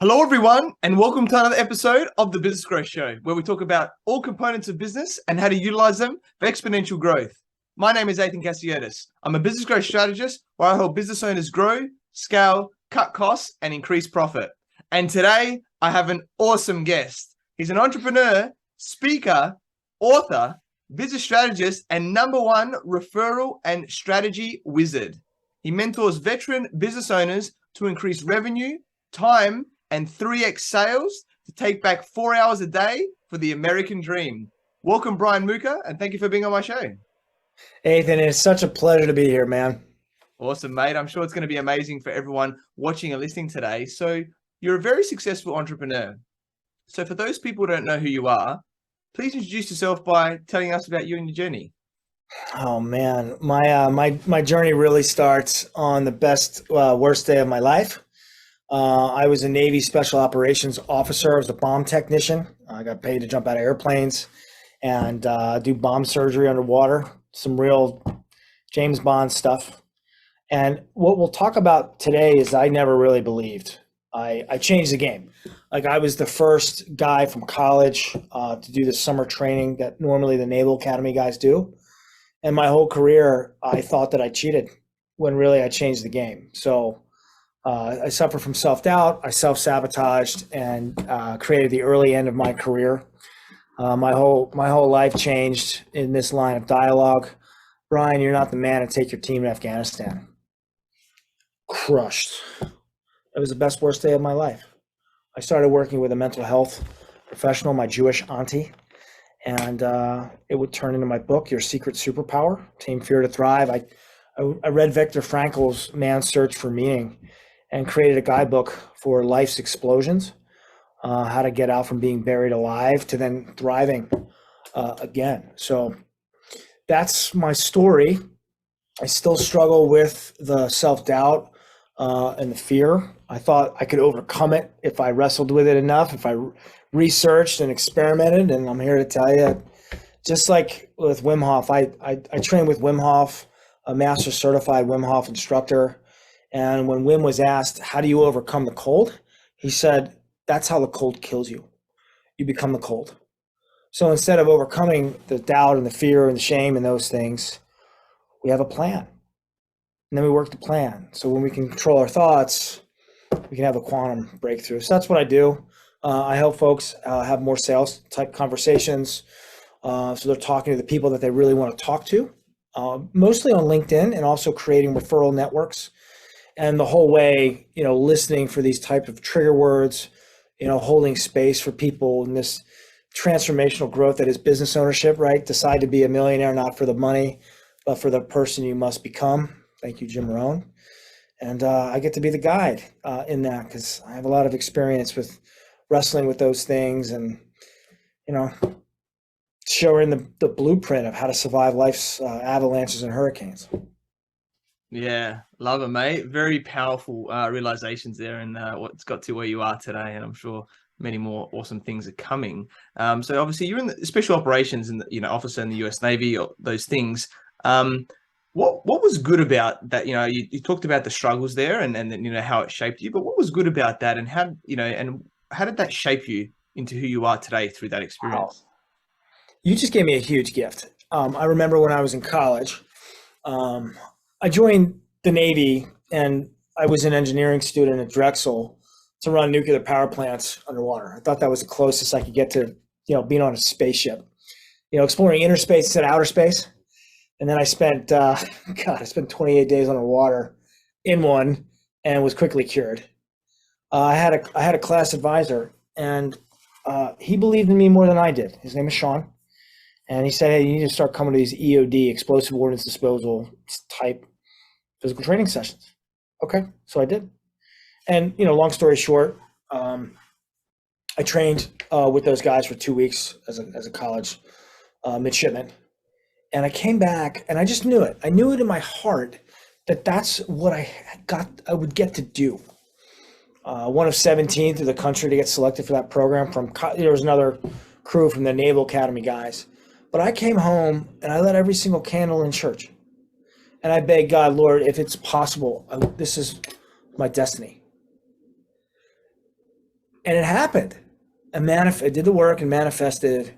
Hello, everyone, and welcome to another episode of the Business Growth Show, where we talk about all components of business and how to utilize them for exponential growth. My name is Athin Cassiotis. I'm a business growth strategist where I help business owners grow, scale, cut costs, and increase profit. And today, I have an awesome guest. He's an entrepreneur, speaker, author, business strategist, and #1 referral and strategy wizard. He mentors veteran business owners to increase revenue, time, and 3x sales to take back 4 hours a day for the American dream. Welcome, Brian Muka, and thank you for being on my show. Athin, it's such a pleasure to be here, man. Awesome, mate. I'm sure it's going to be amazing for everyone watching and listening today. So you're a very successful entrepreneur. So for those people who don't know who you are, please introduce yourself by telling us about you and your journey. Oh man, my journey really starts on the worst day of my life. I was a Navy Special Operations officer. I was a bomb technician. I got paid to jump out of airplanes and do bomb surgery underwater. Some real James Bond stuff. And what we'll talk about today is I never really believed. I changed the game. Like I was the first guy from college to do the summer training that normally the Naval Academy guys do. And my whole career, I thought that I cheated when really I changed the game. So I suffered from self-doubt. I self-sabotaged and created the early end of my career. My whole life changed in this line of dialogue. Brian, you're not the man to take your team to Afghanistan. Crushed. It was the worst day of my life. I started working with a mental health professional, my Jewish auntie, and it would turn into my book, Your Secret Superpower, Tame Fear to Thrive. I read Viktor Frankl's Man's Search for Meaning and created a guidebook for life's explosions, how to get out from being buried alive to then thriving again. So that's my story. I still struggle with the self-doubt and the fear. I thought I could overcome it if I wrestled with it enough, if I researched and experimented. And I'm here to tell you, just like with Wim Hof, I trained with Wim Hof, a master certified Wim Hof instructor. And when Wim was asked, how do you overcome the cold? He said, that's how the cold kills you. You become the cold. So instead of overcoming the doubt and the fear and the shame and those things, we have a plan. And then we work the plan. So when we can control our thoughts, we can have a quantum breakthrough. So that's what I do. I help folks have more sales type conversations. So they're talking to the people that they really want to talk to, mostly on LinkedIn, and also creating referral networks. And the whole way, listening for these type of trigger words, holding space for people in this transformational growth that is business ownership, right? Decide to be a millionaire, not for the money, but for the person you must become. Thank you, Jim Rohn. And I get to be the guide in that because I have a lot of experience with wrestling with those things and, showing the blueprint of how to survive life's avalanches and hurricanes. Yeah, love it, mate. Very powerful realizations there, and what's got to where you are today. And I'm sure many more awesome things are coming. So obviously, you're in the special operations and officer in the U.S. Navy, or those things. What was good about that? You talked about the struggles there, and how it shaped you. But what was good about that, and how did that shape you into who you are today through that experience? Wow. You just gave me a huge gift. I remember when I was in college. I joined the Navy and I was an engineering student at Drexel to run nuclear power plants underwater. I thought that was the closest I could get to, being on a spaceship, exploring inner space instead of outer space. And then I spent, I spent 28 days underwater in one and was quickly cured. I had a class advisor and he believed in me more than I did. His name is Sean. And he said, hey, you need to start coming to these EOD, explosive ordnance disposal type physical training sessions. Okay, so I did. And, long story short, I trained with those guys for 2 weeks as a college midshipman. And I came back and I just knew it. I knew it in my heart that that's what I would get to do. One of 17 through the country to get selected for that program. There was another crew from the Naval Academy guys. But I came home and I lit every single candle in church. And I begged God, Lord, if it's possible, this is my destiny. And it happened. I did the work and manifested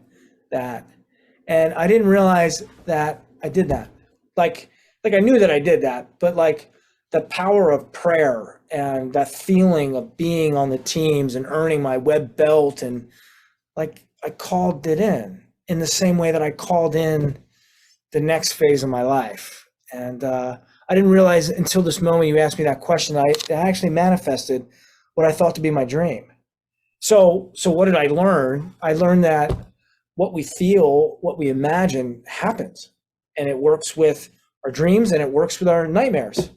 that. And I didn't realize that I did that. Like I knew that I did that, but like the power of prayer and that feeling of being on the teams and earning my web belt, and like I called it in the same way that I called in the next phase of my life. And I didn't realize until this moment you asked me that question, I actually manifested what I thought to be my dream. So what did I learn? I learned that what we feel, what we imagine happens, and it works with our dreams and it works with our nightmares.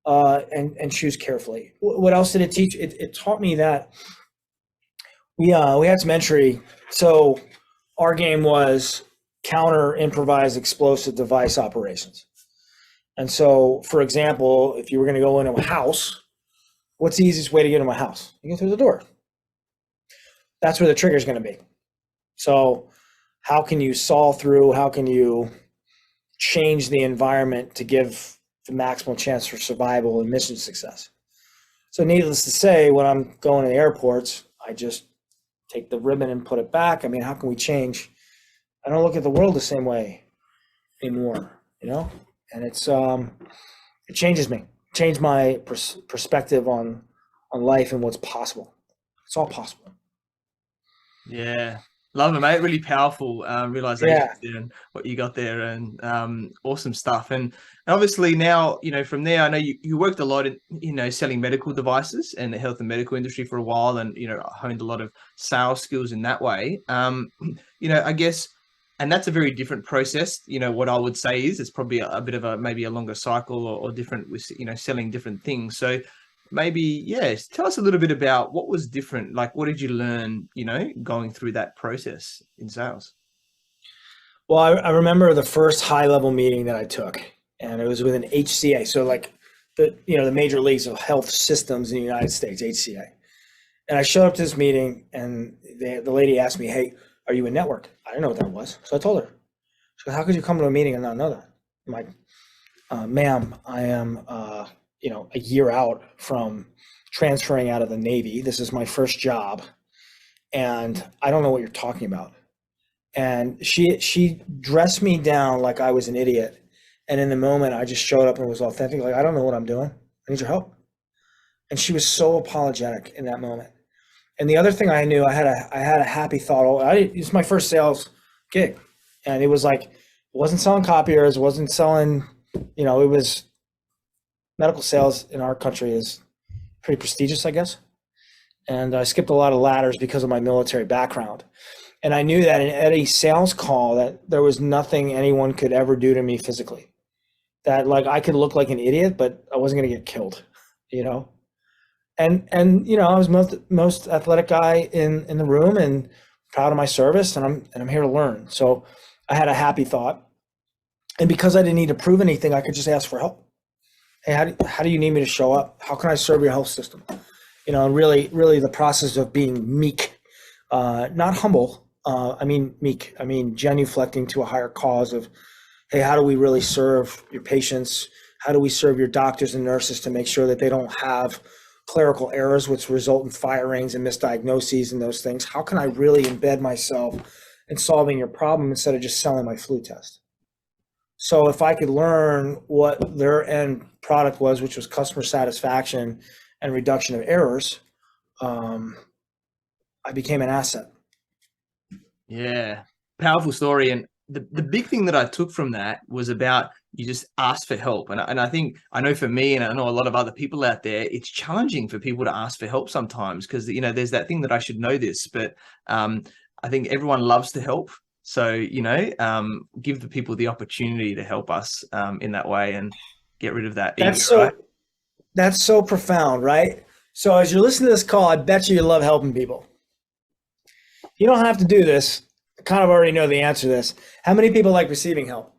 And choose carefully. What else did it teach? It taught me that we had some entry. So our game was counter improvised explosive device operations. And so, for example, if you were going to go into a house, what's the easiest way to get into a house? You go through the door. That's where the trigger is going to be. So how can you saw through? How can you change the environment to give the maximal chance for survival and mission success? So needless to say, when I'm going to the airports, I just take the ribbon and put it back. I mean, how can we change? I don't look at the world the same way anymore, you know? And it's it changes me, changed my perspective on life and what's possible. It's all possible. Yeah. Love it, mate. Really powerful realization there and what you got there, and awesome stuff. And obviously now, you know, from there, I know you worked a lot in, you know, selling medical devices and the health and medical industry for a while, and, you know, honed a lot of sales skills in that way. You know, I guess, and that's a very different process. You know, what I would say is it's probably a bit of maybe a longer cycle or different with, you know, selling different things. So maybe, yes, tell us a little bit about what was different. Like, what did you learn, you know, going through that process in sales? Well, I remember the first high level meeting that I took, and it was with an HCA. So like the major leagues of health systems in the United States, HCA. And I showed up to this meeting, and the lady asked me, "Hey, are you a network?" I didn't know what that was. So I told her. She goes, "How could you come to a meeting and not know that?" I'm like, "Ma'am, I am, a year out from transferring out of the Navy. This is my first job, and I don't know what you're talking about." And she dressed me down like I was an idiot. And in the moment, I just showed up and was authentic. Like, "I don't know what I'm doing. I need your help." And she was so apologetic in that moment. And the other thing I knew, I had a happy thought. It was my first sales gig, and it was like, it wasn't selling copiers, it wasn't selling, it was medical sales in our country is pretty prestigious, I guess. And I skipped a lot of ladders because of my military background. And I knew that in any sales call that there was nothing anyone could ever do to me physically. That like I could look like an idiot, but I wasn't going to get killed, And I was most athletic guy in the room, and proud of my service, and I'm here to learn. So I had a happy thought, and because I didn't need to prove anything, I could just ask for help. Hey, how do you need me to show up? How can I serve your health system? And really the process of being meek, not humble. I mean meek. I mean genuflecting to a higher cause of, hey, how do we really serve your patients? How do we serve your doctors and nurses to make sure that they don't have clerical errors which result in firings and misdiagnoses and those things? How can I really embed myself in solving your problem instead of just selling my flu test? So if I could learn what their end product was, which was customer satisfaction and reduction of errors, I became an asset. Yeah, powerful story. And the big thing that I took from that was about you just ask for help. And I think, I know for me, and I know a lot of other people out there, it's challenging for people to ask for help sometimes because, there's that thing that I should know this, but I think everyone loves to help. So, give the people the opportunity to help us in that way and get rid of that ego, right? That's so profound, right? So as you're listening to this call, I bet you love helping people. You don't have to do this. I kind of already know the answer to this. How many people like receiving help?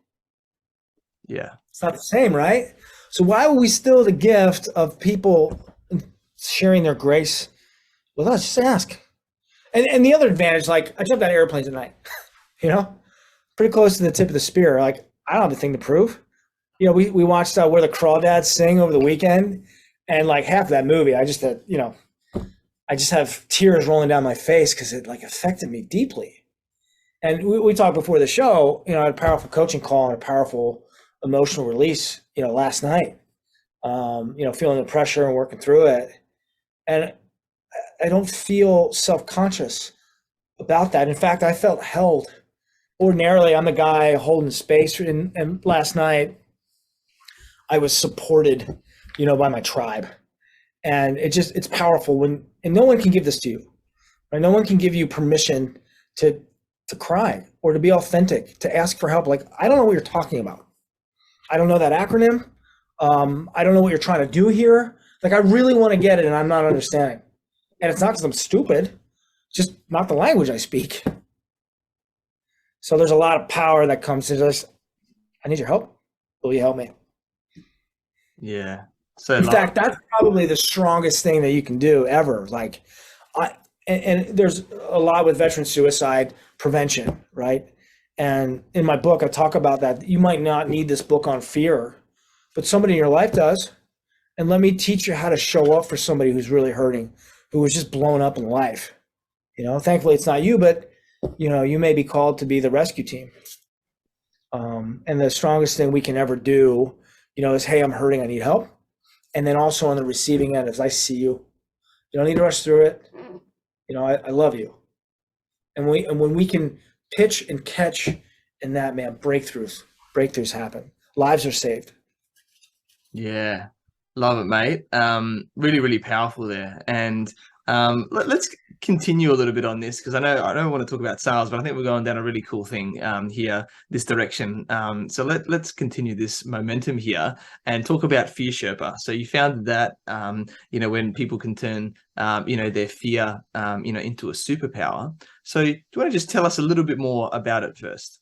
Yeah. It's not the same, right? So why would we steal the gift of people sharing their grace with us? Just ask. And the other advantage, like I jumped out of airplanes at night, pretty close to the tip of the spear. Like I don't have a thing to prove. We watched Where the Crawdads Sing over the weekend, and like half of that movie, I just had, I just have tears rolling down my face because it like affected me deeply. And we talked before the show, I had a powerful coaching call and a powerful emotional release, last night, feeling the pressure and working through it. And I don't feel self-conscious about that. In fact, I felt held. Ordinarily, I'm the guy holding space. And last night, I was supported, by my tribe. And it's powerful and no one can give this to you. Right? No one can give you permission to cry or to be authentic, to ask for help. Like, I don't know what you're talking about. I don't know that acronym. I don't know what you're trying to do here. Like, I really want to get it and I'm not understanding. And it's not because I'm stupid, just not the language I speak. So there's a lot of power that comes to just, I need your help. Will you help me? Yeah. So in fact, that's probably the strongest thing that you can do ever. Like, and there's a lot with veteran suicide prevention, right? And in my book, I talk about that. You might not need this book on fear, but somebody in your life does. And let me teach you how to show up for somebody who's really hurting, who was just blown up in life. Thankfully it's not you, but you may be called to be the rescue team. And the strongest thing we can ever do, is, hey, I'm hurting, I need help. And then also on the receiving end is, I see you. You don't need to rush through it. I love you. And when we can pitch and catch in that, man, breakthroughs happen. Lives are saved. Yeah. Love it, mate. Really, really powerful there. And let's continue a little bit on this, because I don't want to talk about sales, but I think we're going down a really cool thing here, this direction. So let's continue this momentum here and talk about Fear Sherpa. So you found that when people can turn their fear into a superpower. So do you want to just tell us a little bit more about it first?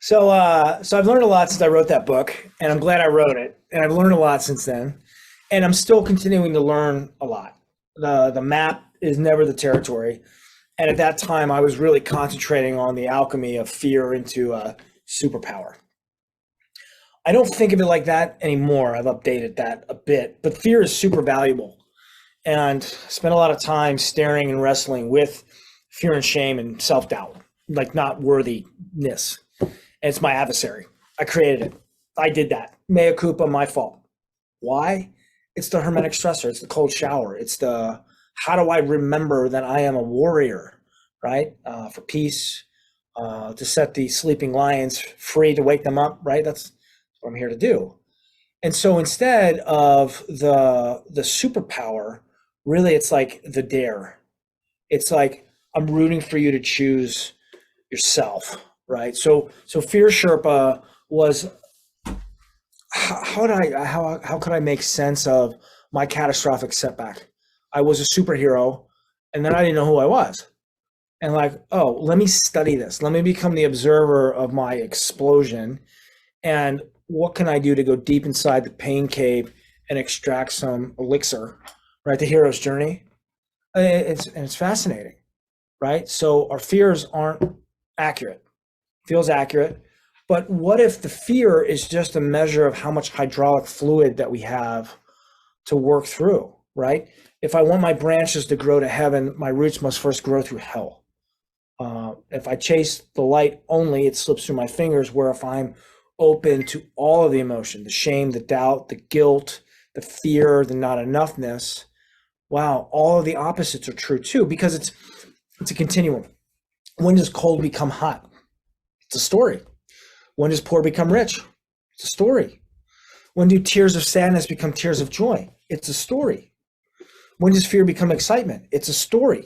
So I've learned a lot since I wrote that book, and I'm glad I wrote it. And I've learned a lot since then, and I'm still continuing to learn a lot. The map is never the territory. And at that time, I was really concentrating on the alchemy of fear into a superpower. I don't think of it like that anymore. I've updated that a bit, but fear is super valuable. And I spent a lot of time staring and wrestling with fear and shame and self-doubt, like not worthiness. And it's my adversary. I created it. I did that. Mea culpa, my fault. Why? It's the hermetic stressor. It's the cold shower. It's the, how do I remember that I am a warrior, right? For peace, to set the sleeping lions free, to wake them up, right? That's what I'm here to do. And so instead of the superpower, really it's like the dare. It's like, I'm rooting for you to choose yourself, right? So Fear Sherpa was, how could I make sense of my catastrophic setback? I was a superhero, and then I didn't know who I was. And like, oh, let me study this. Let me become the observer of my explosion. And what can I do to go deep inside the pain cave and extract some elixir, right? The hero's journey. It's fascinating, right? So our fears aren't accurate. Feels accurate. But what if the fear is just a measure of how much hydraulic fluid that we have to work through, right? If I want my branches to grow to heaven, my roots must first grow through hell. If I chase the light only, it slips through my fingers, where if I'm open to all of the emotion, the shame, the doubt, the guilt, the fear, the not enoughness, wow, all of the opposites are true too, because it's a continuum. When does cold become hot? It's a story. When does poor become rich? It's a story. When do tears of sadness become tears of joy? It's a story. When does fear become excitement? It's a story.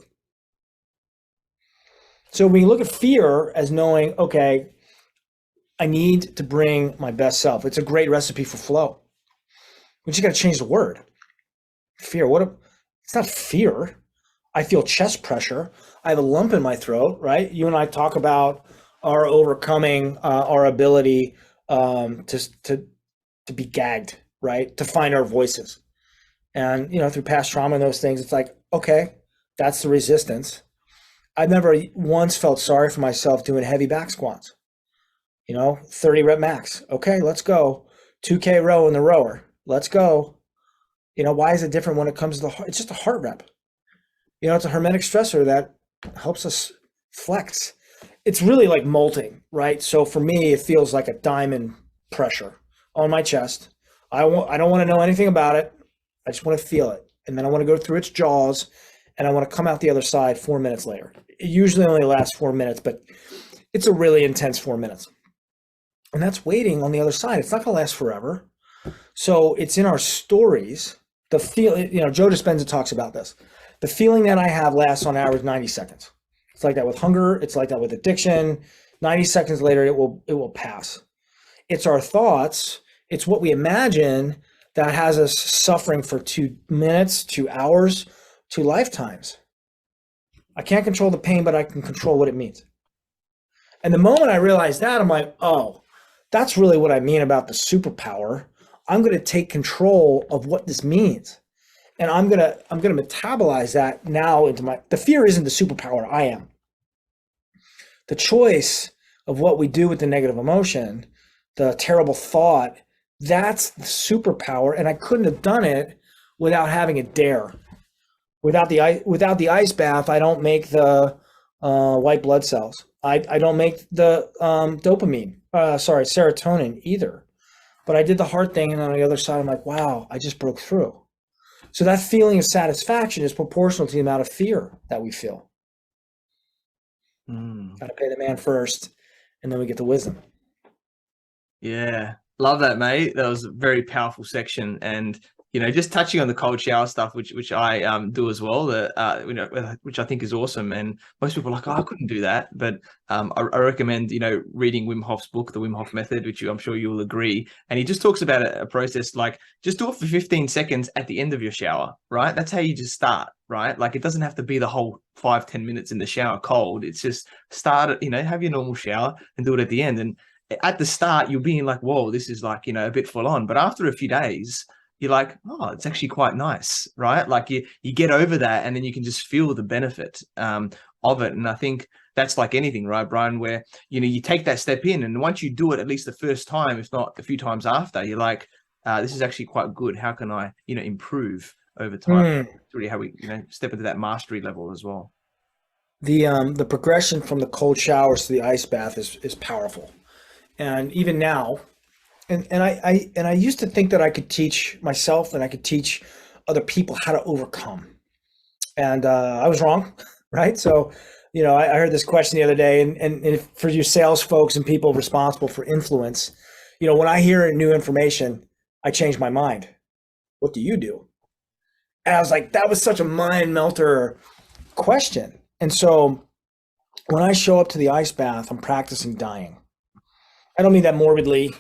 So when you look at fear as knowing, okay, I need to bring my best self. It's a great recipe for flow. We just got to change the word. Fear. It's not fear. I feel chest pressure. I have a lump in my throat, right? You and I talk about our overcoming our ability to be gagged, right? To find our voices. And, through past trauma and those things, it's like, okay, that's the resistance. I've never once felt sorry for myself doing heavy back squats. 30 rep max. Okay, let's go. 2K row in the rower. Let's go. Why is it different when it comes to the heart? It's just a heart rep. It's a hermetic stressor that helps us flex. It's really like molting, right? So for me, it feels like a diamond pressure on my chest. I don't want to know anything about it. I just want to feel it. And then I want to go through its jaws, and I want to come out the other side 4 minutes later. It usually only lasts 4 minutes, but it's a really intense 4 minutes. And that's waiting on the other side. It's not going to last forever. So it's in our stories. The feel, Joe Dispenza talks about this. The feeling that I have lasts on average 90 seconds. It's like that with hunger. It's like that with addiction. 90 seconds later, it will pass. It's our thoughts. It's what we imagine that has us suffering for 2 minutes, 2 hours, 2 lifetimes. I can't control the pain, but I can control what it means. And the moment I realized that, I'm like, oh, that's really what I mean about the superpower. I'm going to take control of what this means. And I'm going to metabolize that now into the fear isn't the superpower, I am. The choice of what we do with the negative emotion, the terrible thought, that's the superpower. And I couldn't have done it without having a dare. Without the ice bath, I don't make the white blood cells. I don't make the serotonin either. But I did the hard thing, and on the other side, I'm like, wow, I just broke through. So that feeling of satisfaction is proportional to the amount of fear that we feel. Got to pay the man first, and then we get the wisdom. Yeah, love that, mate. That was a very powerful section, and just touching on the cold shower stuff, which I do as well. Which I think is awesome. And most people are like, oh, I couldn't do that, but I recommend reading Wim Hof's book, The Wim Hof Method, which I'm sure you'll agree. And he just talks about a process like just do it for 15 seconds at the end of your shower, right? That's how you just start, right? Like it doesn't have to be the whole 5-10 minutes in the shower cold. It's just start it, have your normal shower and do it at the end. And at the start, you'll be like, whoa, this is like a bit full on. But after a few days, you're like, oh, it's actually quite nice, right? Like you get over that, and then you can just feel the benefit of it. And I think that's like anything, right, Brian, where, you take that step in, and once you do it at least the first time, if not a few times after, you're like, this is actually quite good. How can I, improve over time? It's really how we, step into that mastery level as well. The progression from the cold showers to the ice bath is powerful. And even now, And I used to think that I could teach myself and I could teach other people how to overcome. And I was wrong, right? So, I heard this question the other day, and for you sales folks and people responsible for influence, when I hear new information, I change my mind. What do you do? And I was like, that was such a mind melter question. And so when I show up to the ice bath, I'm practicing dying. I don't mean that morbidly.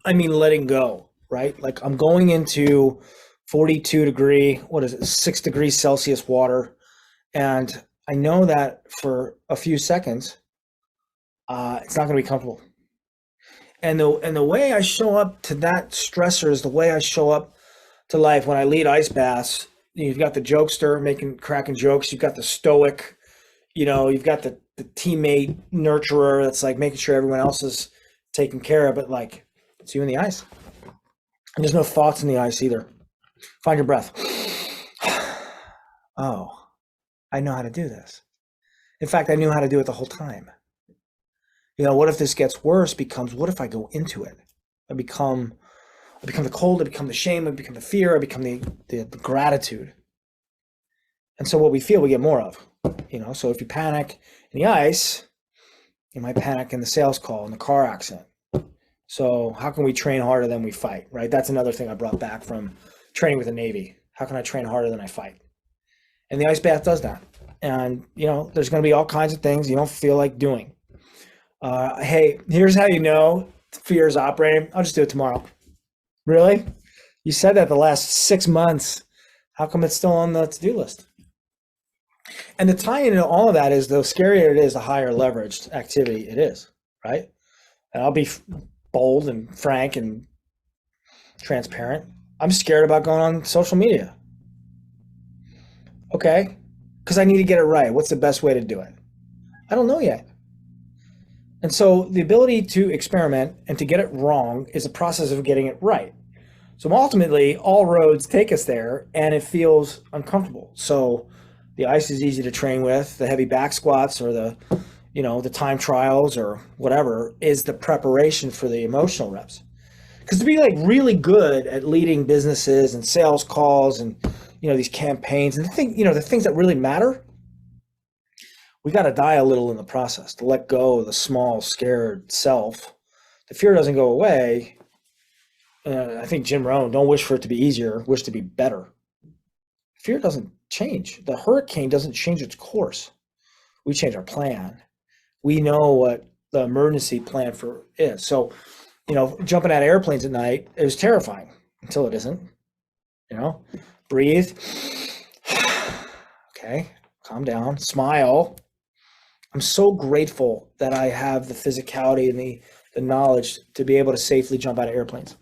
I mean, letting go, right? Like I'm going into 42 degree, 6 degrees Celsius water. And I know that for a few seconds, it's not going to be comfortable. And the way I show up to that stressor is the way I show up to life. When I lead ice baths, you've got the jokester cracking jokes. You've got the stoic, you've got the teammate nurturer that's like making sure everyone else is taken care of, but like, it's you in the ice. And there's no thoughts in the ice either. Find your breath. Oh, I know how to do this. In fact, I knew how to do it the whole time. What if this gets worse becomes, what if I go into it? I become the cold, I become the shame, I become the fear, I become the gratitude. And so what we feel, we get more of. So if you panic in the ice, you might panic in the sales call, in the car accident. So how can we train harder than we fight, right? That's another thing I brought back from training with the Navy. How can I train harder than I fight? And the ice bath does that. And, there's going to be all kinds of things you don't feel like doing. Hey, here's how fear is operating. I'll just do it tomorrow. Really? You said that the last 6 months. How come it's still on the to-do list? And the tie into all of that is, the scarier it is, the higher leveraged activity it is, right? And I'll be bold and frank and transparent. I'm scared about going on social media. Okay, because I need to get it right. What's the best way to do it? I don't know yet. And so the ability to experiment and to get it wrong is a process of getting it right. So ultimately, all roads take us there, and it feels uncomfortable. So the ice is easy to train with. The heavy back squats or the time trials or whatever is the preparation for the emotional reps. Because to be like really good at leading businesses and sales calls and these campaigns and the things that really matter, we got to die a little in the process to let go of the small, scared self. The fear doesn't go away. I think Jim Rohn, don't wish for it to be easier, wish to be better. Fear doesn't change. The hurricane doesn't change its course. We change our plan. We know what the emergency plan for is. So, jumping out of airplanes at night, it was terrifying until it isn't. Breathe. Okay, calm down, smile. I'm so grateful that I have the physicality and the knowledge to be able to safely jump out of airplanes,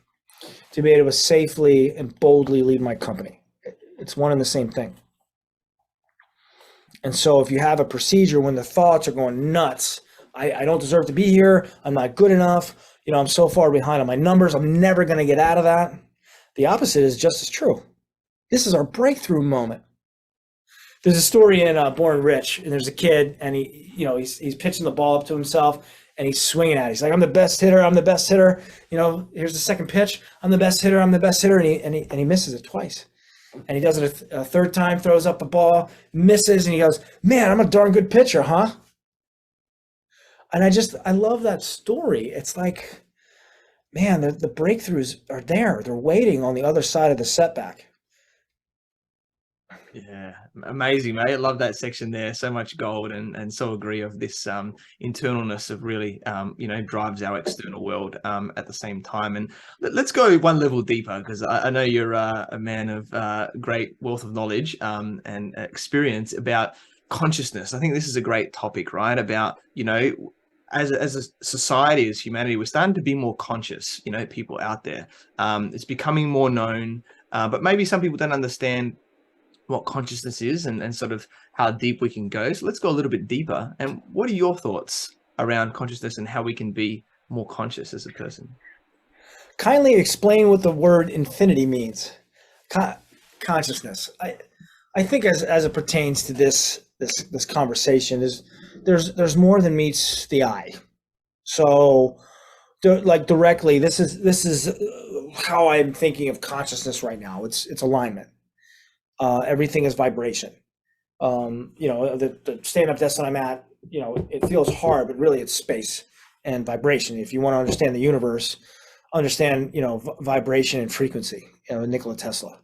to be able to safely and boldly lead my company. It's one and the same thing. And so if you have a procedure when the thoughts are going nuts, I don't deserve to be here, I'm not good enough, I'm so far behind on my numbers, I'm never going to get out of that. The opposite is just as true. This is our breakthrough moment. There's a story in Born Rich, and there's a kid, and he's pitching the ball up to himself, and he's swinging at it. He's like, I'm the best hitter, I'm the best hitter. Here's the second pitch, I'm the best hitter, I'm the best hitter, and he misses it twice. And he does it a third time, throws up the ball, misses, and he goes, man, I'm a darn good pitcher, huh? And I love that story. It's like, man, the breakthroughs are there. They're waiting on the other side of the setback. Yeah, amazing, mate. I love that section there. So much gold, and so agree of this internalness of really drives our external world at the same time. And let's go one level deeper, because I know you're a man of great wealth of knowledge and experience about consciousness. I think this is a great topic, right? About as a society, as humanity, we're starting to be more conscious. People out there, it's becoming more known, but maybe some people don't understand what consciousness is and sort of how deep we can go. So let's go a little bit deeper. And what are your thoughts around consciousness and how we can be more conscious as a person? Kindly explain what the word infinity means. Consciousness. I think as it pertains to this conversation is there's more than meets the eye. So like directly, this is how I'm thinking of consciousness right now. It's alignment. Everything is vibration. The stand-up desk that I'm at, it feels hard, but really it's space and vibration. If you want to understand the universe, understand, vibration and frequency, Nikola Tesla.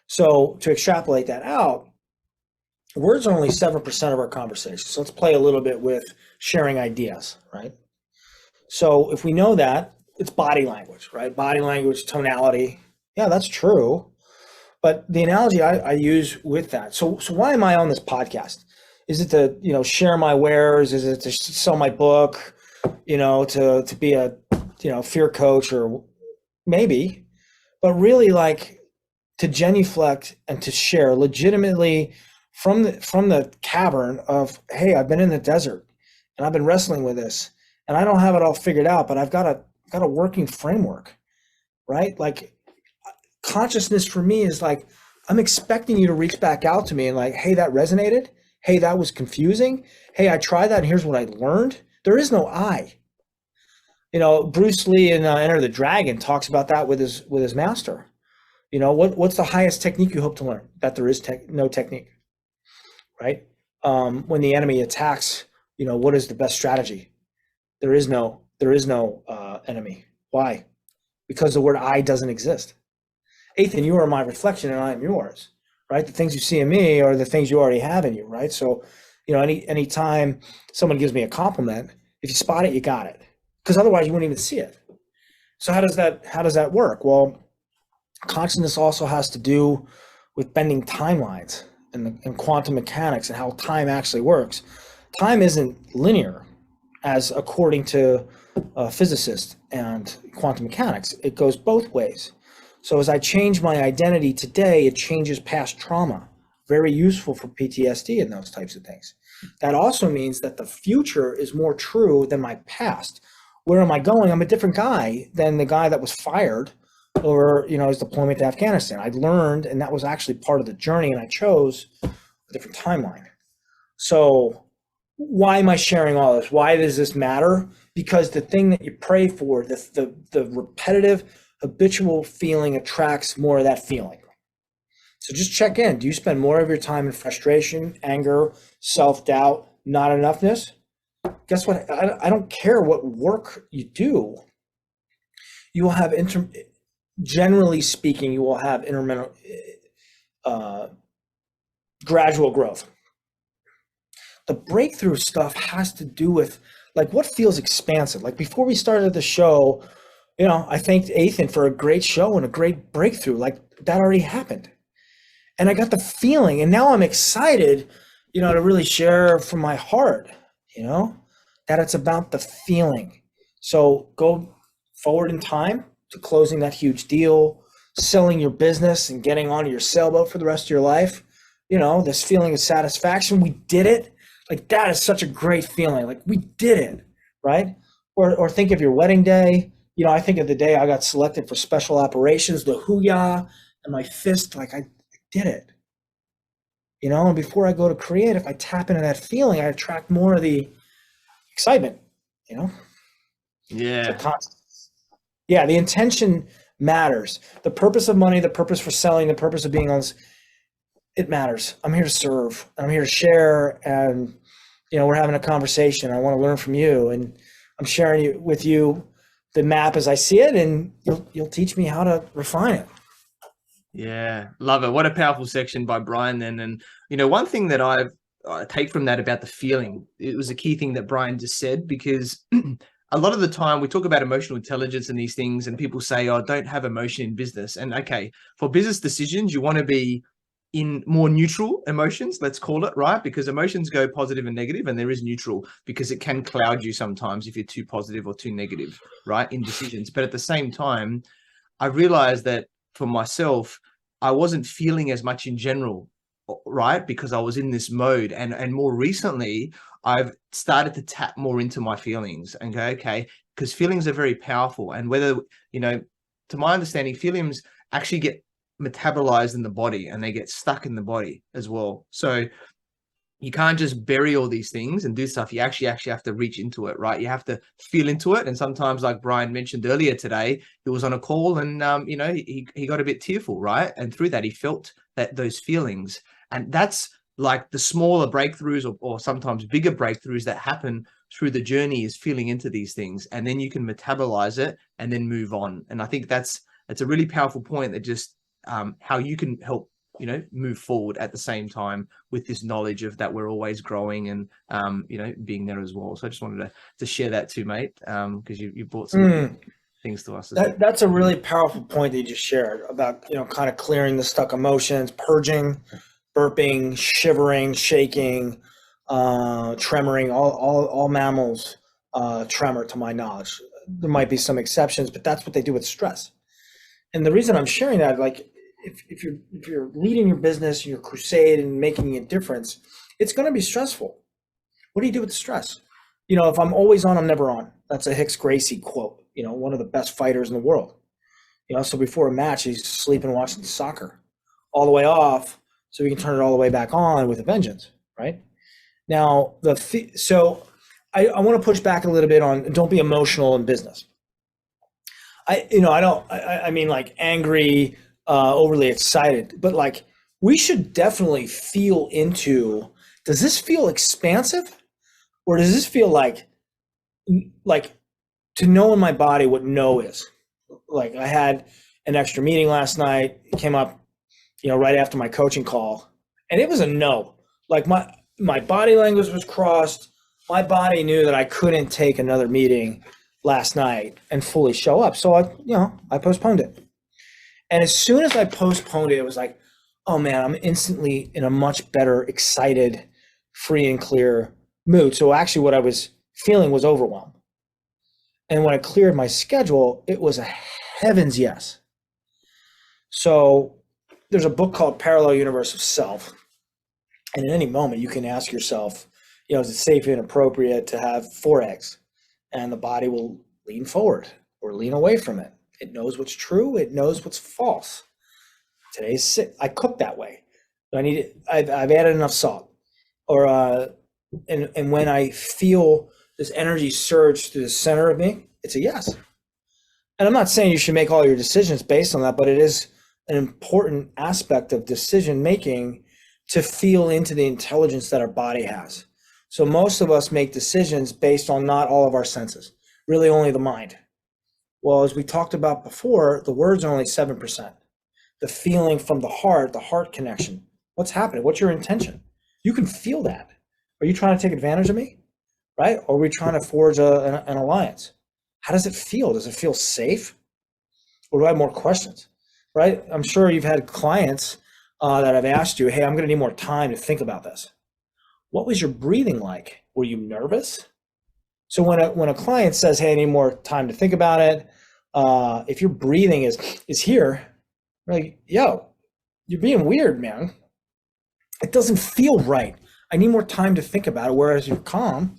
So to extrapolate that out, words are only 7% of our conversation. So let's play a little bit with sharing ideas, right? So if we know that, it's body language, right? Body language, tonality. Yeah, that's true. But the analogy I use with that, so why am I on this podcast? Is it to, share my wares? Is it to sell my book, to be a, fear coach, or maybe, but really like to genuflect and to share legitimately from the cavern of, hey, I've been in the desert and I've been wrestling with this and I don't have it all figured out, but I've got a working framework, right? Like, consciousness for me is like, I'm expecting you to reach back out to me and like, hey, that resonated. Hey, that was confusing. Hey, I tried that and here's what I learned. There is no I. Bruce Lee in Enter the Dragon talks about that with his master. What's the highest technique you hope to learn? That there is no technique, right? When the enemy attacks, what is the best strategy? There is no enemy. Why? Because the word I doesn't exist. Athin, you are my reflection and I am yours, right? The things you see in me are the things you already have in you, right? So, any time someone gives me a compliment, if you spot it, you got it, because otherwise you wouldn't even see it. So how does that work? Well, consciousness also has to do with bending timelines and quantum mechanics and how time actually works. Time isn't linear, as according to physicists and quantum mechanics. It goes both ways. So as I change my identity today, it changes past trauma. Very useful for PTSD and those types of things. That also means that the future is more true than my past. Where am I going? I'm a different guy than the guy that was fired over, his deployment to Afghanistan. I learned, and that was actually part of the journey, and I chose a different timeline. So why am I sharing all this? Why does this matter? Because the thing that you pray for, the repetitive, habitual feeling attracts more of that feeling. So just check in. Do you spend more of your time in frustration, anger, self-doubt, not enoughness? Guess what? I don't care what work you do. You will have, generally speaking, you will have gradual growth. The breakthrough stuff has to do with like what feels expansive. Like before we started the show, I thanked Athin for a great show and a great breakthrough. Like that already happened. And I got the feeling, and now I'm excited, to really share from my heart, that it's about the feeling. So go forward in time to closing that huge deal, selling your business and getting onto your sailboat for the rest of your life. This feeling of satisfaction, we did it. Like that is such a great feeling. Like we did it, right? Or think of your wedding day. I think of the day I got selected for special operations, the hoo-yah and my fist, like I did it. And before I go to create, if I tap into that feeling, I attract more of the excitement, Yeah. Yeah, the intention matters. The purpose of money, the purpose for selling, the purpose of being on this, it matters. I'm here to serve. I'm here to share, and we're having a conversation. I want to learn from you, and I'm sharing with you the map as I see it, and you'll teach me how to refine it. Yeah, love it. What a powerful section by Brian then. And, one thing that I take from that about the feeling, it was a key thing that Brian just said, because a lot of the time we talk about emotional intelligence and these things, and people say, oh, don't have emotion in business. And okay, for business decisions, you want to be in more neutral emotions, let's call it, right? Because emotions go positive and negative, and there is neutral because it can cloud you sometimes if you're too positive or too negative, right, in decisions. But at the same time, I realized that for myself, I wasn't feeling as much in general, right? Because I was in this mode. And more recently, I've started to tap more into my feelings and go, okay, because feelings are very powerful. And whether, to my understanding, feelings actually get metabolized in the body and they get stuck in the body as well. So you can't just bury all these things and do stuff. You actually have to reach into it, right? You have to feel into it. And sometimes, like Brian mentioned earlier today, he was on a call and, he got a bit tearful, right? And through that, he felt those feelings. And that's like the smaller breakthroughs or sometimes bigger breakthroughs that happen through the journey, is feeling into these things. And then you can metabolize it and then move on. And I think that's a really powerful point, that just how you can help move forward at the same time with this knowledge of that we're always growing and being there as well. So I just wanted to share that too, mate, because you brought some things to us. That's a really powerful point that you just shared about kind of clearing the stuck emotions, purging, burping, shivering, shaking, tremoring. All mammals tremor, to my knowledge. There might be some exceptions, but that's what they do with stress. And the reason I'm sharing that, like, if you're leading your business, your crusade and making a difference, it's going to be stressful. What do you do with the stress? If I'm always on, I'm never on. That's a Hicks Gracie quote, one of the best fighters in the world. So before a match, he's sleeping watching soccer, all the way off so he can turn it all the way back on with a vengeance, right? Now, so I want to push back a little bit on don't be emotional in business. I mean like angry, overly excited, but like we should definitely feel into, does this feel expansive, or does this feel like to know in my body what no is? Like I had an extra meeting last night, it came up, right after my coaching call, and it was a no. Like my body language was crossed. My body knew that I couldn't take another meeting last night and fully show up. So I postponed it. And as soon as I postponed it, it was like, oh man, I'm instantly in a much better, excited, free and clear mood. So actually what I was feeling was overwhelm. And when I cleared my schedule, it was a heavens yes. So there's a book called Parallel Universe of Self. And at any moment you can ask yourself, is it safe and appropriate to have 4 eggs? And the body will lean forward or lean away from it. It knows what's true. It knows what's false. Today's sick. I cook that way. But I've added enough salt. Or and when I feel this energy surge through the center of me, it's a yes. And I'm not saying you should make all your decisions based on that, but it is an important aspect of decision making to feel into the intelligence that our body has. So most of us make decisions based on not all of our senses, really only the mind. Well, as we talked about before, the words are only 7%. The feeling from the heart connection. What's happening? What's your intention? You can feel that. Are you trying to take advantage of me? Right? Or are we trying to forge an alliance? How does it feel? Does it feel safe? Or do I have more questions? Right? I'm sure you've had clients that have asked you, hey, I'm going to need more time to think about this. What was your breathing like? Were you nervous? So when a client says, hey, I need more time to think about it, if your breathing is here, like, yo, you're being weird, man. It doesn't feel right. I need more time to think about it. Whereas you're calm,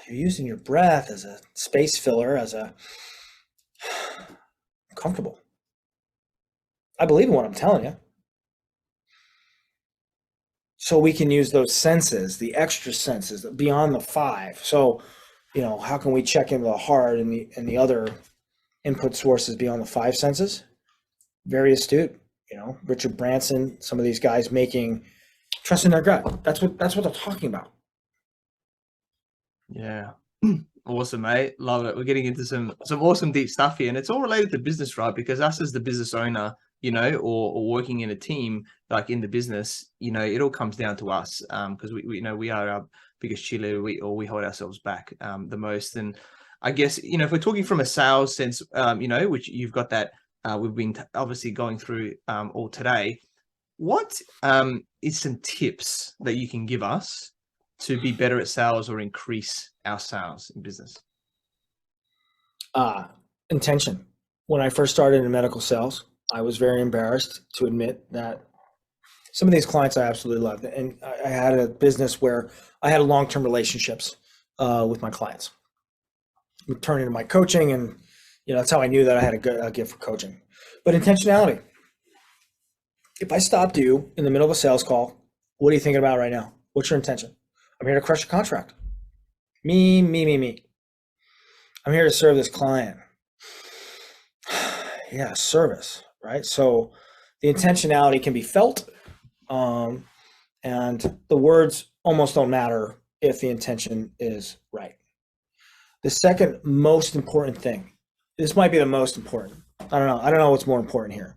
you're using your breath as a space filler, as a comfortable. I believe in what I'm telling you. So we can use those senses, the extra senses beyond the 5. So, how can we check into the heart and the other input sources beyond the 5 senses? Very astute. Richard Branson, some of these guys making trust in their gut. That's what they're talking about. Yeah. Awesome, mate. Love it. We're getting into some awesome deep stuff here, and it's all related to business, right? Because us as the business owner, or working in a team, like in the business, it all comes down to us, because we are our biggest cheerleader. We hold ourselves back the most. And I guess, if we're talking from a sales sense, which you've got that, we've been obviously going through all today. What is some tips that you can give us to be better at sales or increase our sales in business? Intention. When I first started in medical sales, I was very embarrassed to admit that some of these clients I absolutely loved. And I had a business where I had long-term relationships with my clients. It would turn into my coaching, and that's how I knew that I had a gift for coaching. But intentionality. If I stopped you in the middle of a sales call, what are you thinking about right now? What's your intention? I'm here to crush a contract. Me. I'm here to serve this client. Yeah, service, right? So the intentionality can be felt, and the words almost don't matter if the intention is right. The second most important thing, this might be the most important. I don't know what's more important here.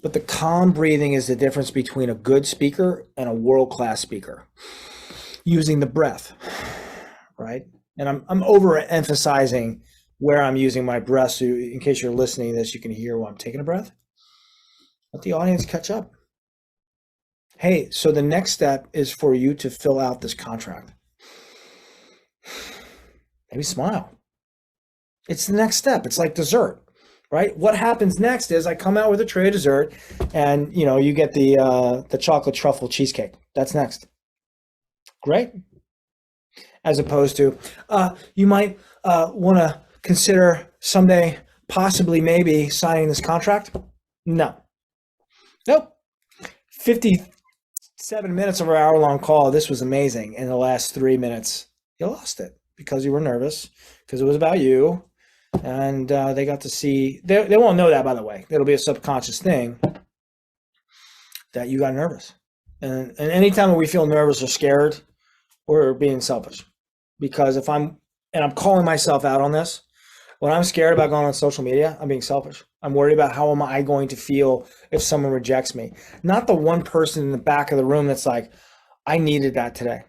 But the calm breathing is the difference between a good speaker and a world-class speaker. Using the breath, right? And I'm overemphasizing where I'm using my breath, so in case you're listening to this, you can hear when I'm taking a breath. Let the audience catch up. Hey, so the next step is for you to fill out this contract. Maybe smile. It's the next step. It's like dessert, right? What happens next is I come out with a tray of dessert, and you get the chocolate truffle cheesecake. That's next. Great. As opposed to, you might want to consider someday, possibly, maybe signing this contract. No. Nope. 57 minutes of our hour-long call. This was amazing. In the last 3 minutes, you lost it because you were nervous, because it was about you. And they got to see, they won't know that, by the way. It'll be a subconscious thing that you got nervous. And anytime we feel nervous or scared, we're being selfish. Because if I'm calling myself out on this, when I'm scared about going on social media, I'm being selfish. I'm worried about how am I going to feel if someone rejects me. Not the one person in the back of the room that's like, I needed that today.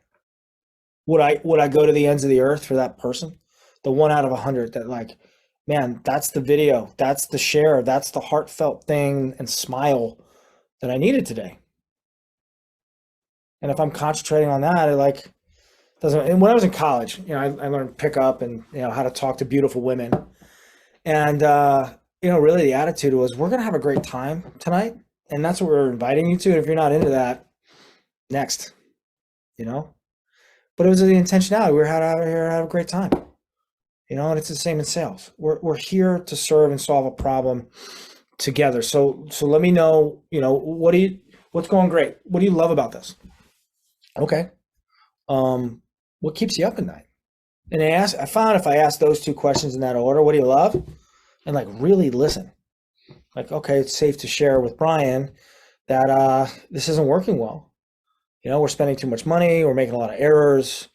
Would I go to the ends of the earth for that person? The 1 out of 100 that like, man, that's the video, that's the share, that's the heartfelt thing and smile that I needed today. And if I'm concentrating on that, it like doesn't. And when I was in college, I learned pickup and how to talk to beautiful women. And really the attitude was, we're gonna have a great time tonight, and that's what we're inviting you to. And if you're not into that, next, But it was the intentionality. We were out here to have a great time. And it's the same in sales. We're here to serve and solve a problem together. So let me know, what's going great? What do you love about this? Okay. What keeps you up at night? And I found if I ask those two questions in that order, what do you love? And like really listen. Like, okay, it's safe to share with Brian that this isn't working well. We're spending too much money, we're making a lot of errors,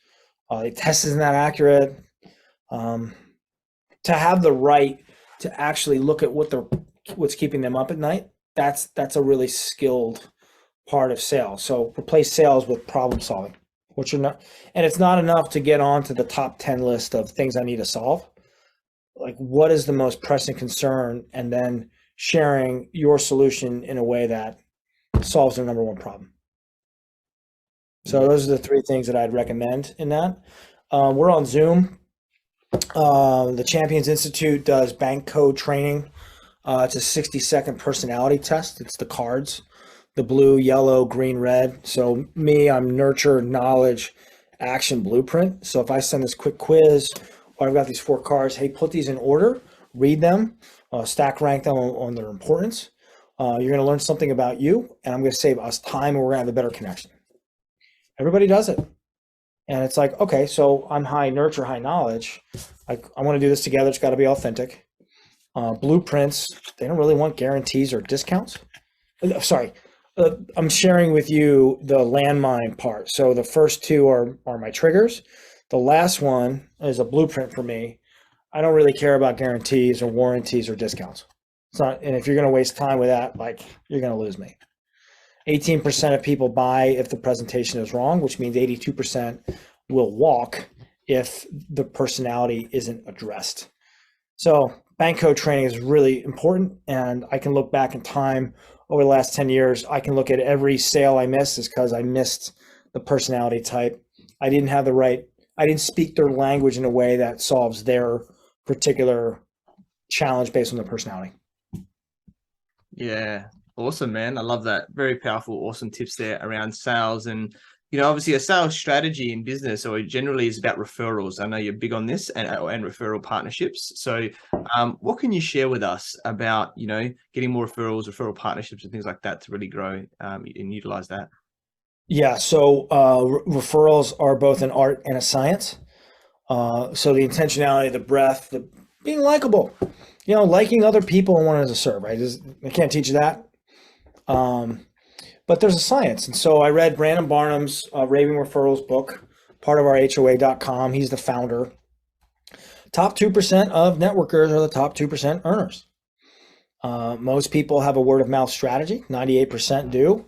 the test isn't that accurate. To have the right to actually look at what's keeping them up at night, that's a really skilled part of sales. So replace sales with problem solving, which you're not, and it's not enough to get onto the top 10 list of things I need to solve. Like, what is the most pressing concern, and then sharing your solution in a way that solves their number one problem. So those are the three things that I'd recommend in that. We're on Zoom. The Champions Institute does bank code training. It's a 60-second personality test. It's the cards, the blue, yellow, green, red. So I'm nurture, knowledge, action, blueprint. So if I send this quick quiz, or I've got these 4 cards, hey, put these in order, read them, stack rank them on their importance. You're going to learn something about you, and I'm going to save us time, and we're going to have a better connection. Everybody does it. And it's like, okay, so I'm high nurture, high knowledge. I want to do this together. It's got to be authentic. Blueprints, they don't really want guarantees or discounts. Sorry, I'm sharing with you the landmine part. So the first 2 are my triggers. The last one is a blueprint for me. I don't really care about guarantees or warranties or discounts. It's not, and if you're going to waste time with that, like, you're going to lose me. 18% of people buy if the presentation is wrong, which means 82% will walk if the personality isn't addressed. So bank code training is really important, and I can look back in time over the last 10 years. I can look at every sale I missed is because I missed the personality type. I didn't speak their language in a way that solves their particular challenge based on their personality. Yeah. Awesome, man. I love that. Very powerful, awesome tips there around sales. And, obviously a sales strategy in business or generally is about referrals. I know you're big on this and referral partnerships. So what can you share with us about, getting more referrals, referral partnerships and things like that to really grow and utilize that? Yeah. So referrals are both an art and a science. So the intentionality, the breadth, the being likable, liking other people and wanting to serve, right? I can't teach you that. But there's a science. And so I read Brandon Barnum's Raving Referrals book, part of our HOA.com. He's the founder. Top 2% of networkers are the top 2% earners. Most people have a word of mouth strategy. 98% do.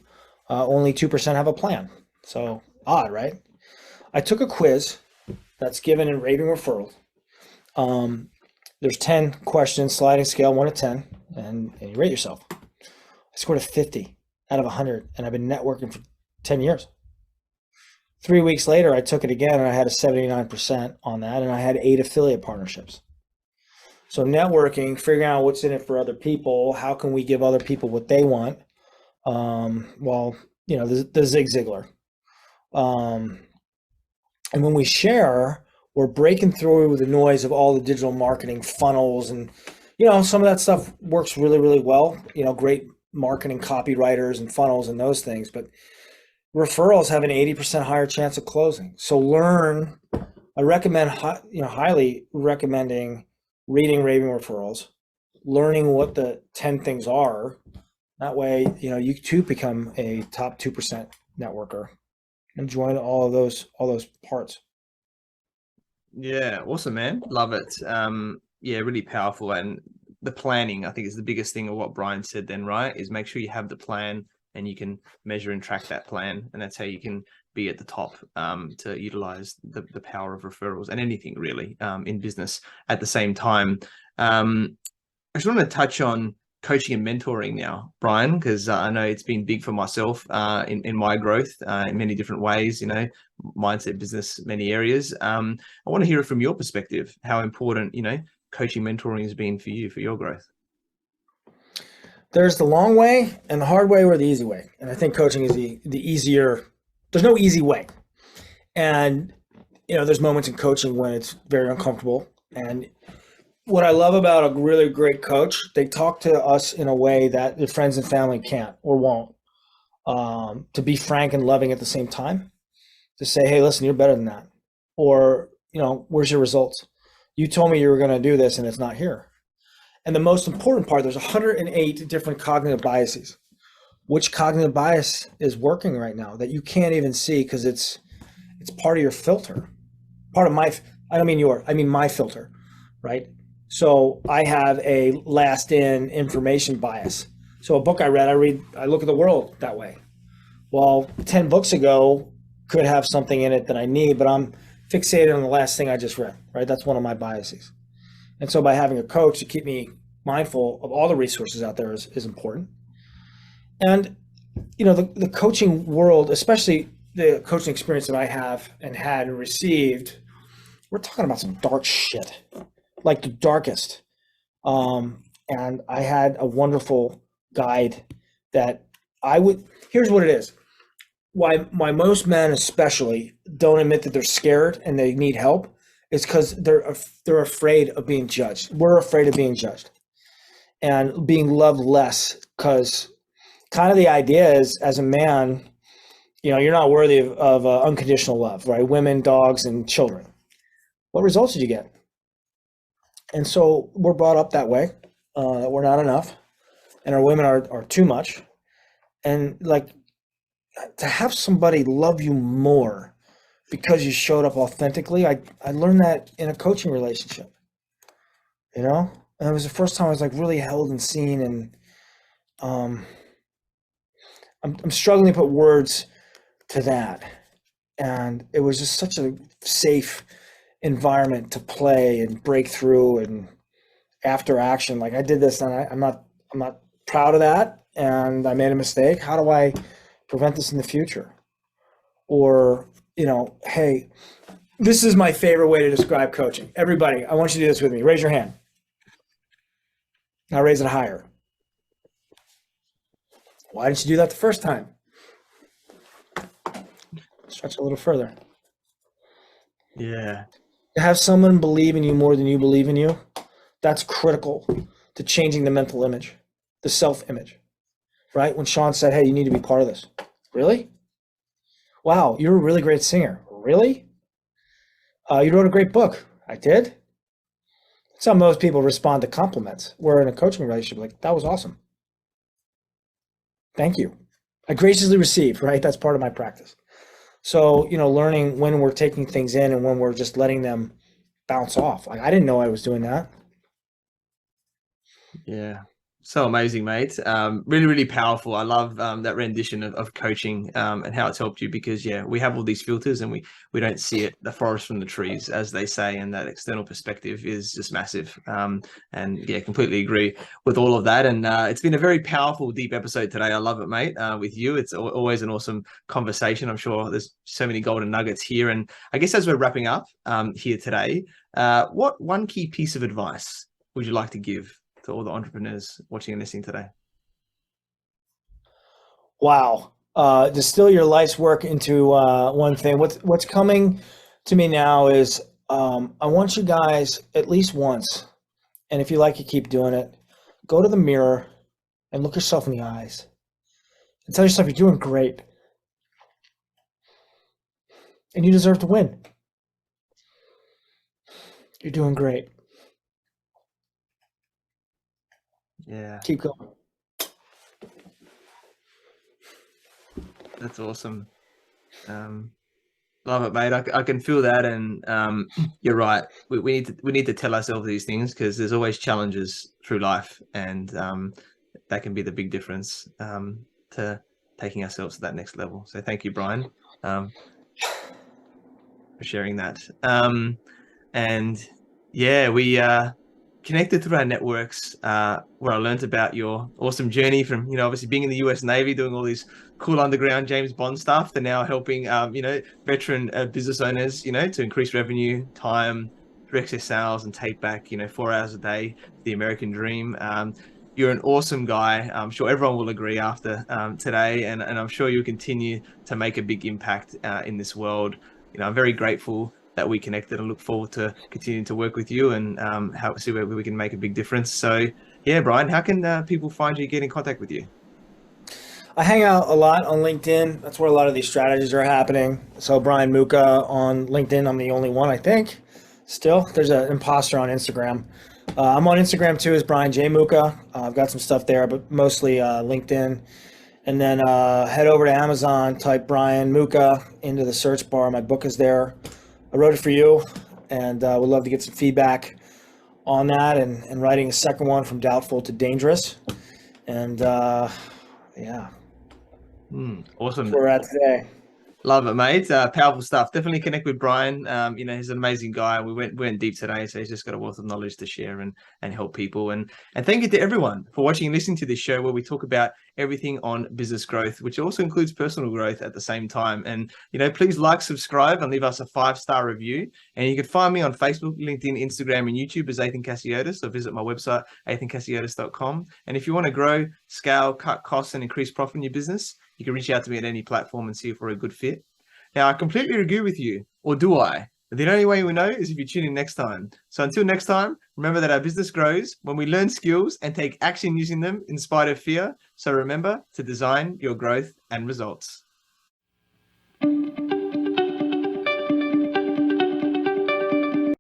Only 2% have a plan. So odd, right? I took a quiz that's given in Raving Referrals. There's 10 questions, sliding scale 1 to 10, and you rate yourself. I scored a 50 out of 100, and I've been networking for 10 years. 3 weeks later, I took it again, and I had a 79% on that, and I had 8 affiliate partnerships. So networking, figuring out what's in it for other people, how can we give other people what they want? The Zig Ziglar. And when we share, we're breaking through the noise of all the digital marketing funnels, and some of that stuff works really, really well. Great marketing copywriters and funnels and those things, but referrals have an 80% higher chance of closing. So I recommend, highly recommending reading Raving Referrals, learning what the 10 things are. That way, you too become a top 2% networker and join all those parts. Yeah, awesome, man. Love it. Really powerful. And the planning, I think, is the biggest thing of what Brian said then, right? Is make sure you have the plan and you can measure and track that plan. And that's how you can be at the top to utilize the power of referrals and anything really in business at the same time. I just want to touch on coaching and mentoring now, Brian, because I know it's been big for myself in my growth in many different ways, mindset, business, many areas. I want to hear it from your perspective, how important, coaching, mentoring has been for you, for your growth. There's the long way and the hard way, or the easy way. And I think coaching is the easier. There's no easy way. And, there's moments in coaching when it's very uncomfortable. And what I love about a really great coach, they talk to us in a way that their friends and family can't or won't. To be frank and loving at the same time, to say, hey, listen, you're better than that. Or, where's your results? You told me you were going to do this and it's not here. And the most important part, there's 108 different cognitive biases. Which cognitive bias is working right now that you can't even see because it's part of your filter? Part of my, I don't mean your, I mean my filter, right? So I have a last in information bias. So a book I look at the world that way. Well, 10 books ago could have something in it that I need, but I'm fixated on the last thing I just read, right? That's one of my biases. And so by having a coach to keep me mindful of all the resources out there is important. And, the coaching world, especially the coaching experience that I have and had and received, we're talking about some dark shit, like the darkest. And I had a wonderful guide that here's what it is. Why most men especially don't admit that they're scared and they need help is because they're afraid of being judged. We're afraid of being judged and being loved less, because kind of the idea is, as a man, you're not worthy of unconditional love, right? Women, dogs, and children. What results did you get? And so we're brought up that way, that we're not enough, and our women are too much. And like, to have somebody love you more because you showed up authentically, I learned that in a coaching relationship, and it was the first time I was like really held and seen. And I'm struggling to put words to that. And it was just such a safe environment to play and break through. And after action, like I did this, and I'm not proud of that, and I made a mistake. How do I prevent this in the future? Or, hey, this is my favorite way to describe coaching. Everybody, I want you to do this with me. Raise your hand. Now raise it higher. Why didn't you do that the first time? Stretch a little further. Yeah. To have someone believe in you more than you believe in you, that's critical to changing the mental image, the self-image, right? When Sean said, hey, you need to be part of this. Really? Wow, you're a really great singer. Really? You wrote a great book. I did? That's how most people respond to compliments. We're in a coaching relationship, like, that was awesome. Thank you. I graciously receive, right? That's part of my practice. So, learning when we're taking things in and when we're just letting them bounce off. Like, I didn't know I was doing that. Yeah. So amazing, mate. Really, really powerful. I love that rendition of coaching and how it's helped you, because we have all these filters and we don't see it, the forest from the trees, as they say, and that external perspective is just massive. And completely agree with all of that. And it's been a very powerful, deep episode today. I love it, mate. With you, it's always an awesome conversation. I'm sure there's so many golden nuggets here. And I guess as we're wrapping up here today, what one key piece of advice would you like to give to all the entrepreneurs watching and listening today? Wow. Distill your life's work into one thing. What's coming to me now is I want you guys at least once, and if you like it, keep doing it. Go to the mirror and look yourself in the eyes and tell yourself you're doing great and you deserve to win. You're doing great. Yeah. Keep going. That's awesome. Love it, mate. I can feel that, and you're right. We need to tell ourselves these things, because there's always challenges through life, and that can be the big difference to taking ourselves to that next level. So thank you, Brian, for sharing that. And we connected through our networks, where I learned about your awesome journey from, obviously being in the US Navy, doing all these cool underground James Bond stuff, to now helping, veteran business owners, to increase revenue, time, through excess sales, and take back, 4 hours a day, the American dream. You're an awesome guy. I'm sure everyone will agree after today, and I'm sure you'll continue to make a big impact in this world. I'm very grateful that we connected, and look forward to continuing to work with you and see where we can make a big difference. So yeah, Brian, how can people find you, get in contact with you? I hang out a lot on LinkedIn. That's where a lot of these strategies are happening. So Brian Muka on LinkedIn. I'm the only one, I think. Still, there's an imposter on Instagram. I'm on Instagram too as Brian J. Muka. I've got some stuff there, but mostly LinkedIn. And then head over to Amazon, type Brian Muka into the search bar. My book is there. I wrote it for you, and would love to get some feedback on that, and writing a second one, From Doubtful to Dangerous. And yeah. Awesome. That's where we're at today. Love it, mate. Powerful stuff. Definitely connect with Brian. He's an amazing guy. We went deep today, so he's just got a wealth of knowledge to share and help people. And thank you to everyone for watching and listening to this show, where we talk about everything on business growth, which also includes personal growth at the same time. And please like, subscribe, and leave us a 5-star review. And you can find me on Facebook, LinkedIn, Instagram, and YouTube as Athin Cassiotis, or visit my website, athincassiotis.com. And if you want to grow, scale, cut costs, and increase profit in your business, you can reach out to me at any platform and see if we're a good fit. Now, I completely agree with you, or do I? But the only way we know is if you tune in next time. So until next time, remember that our business grows when we learn skills and take action using them in spite of fear. So remember to design your growth and results.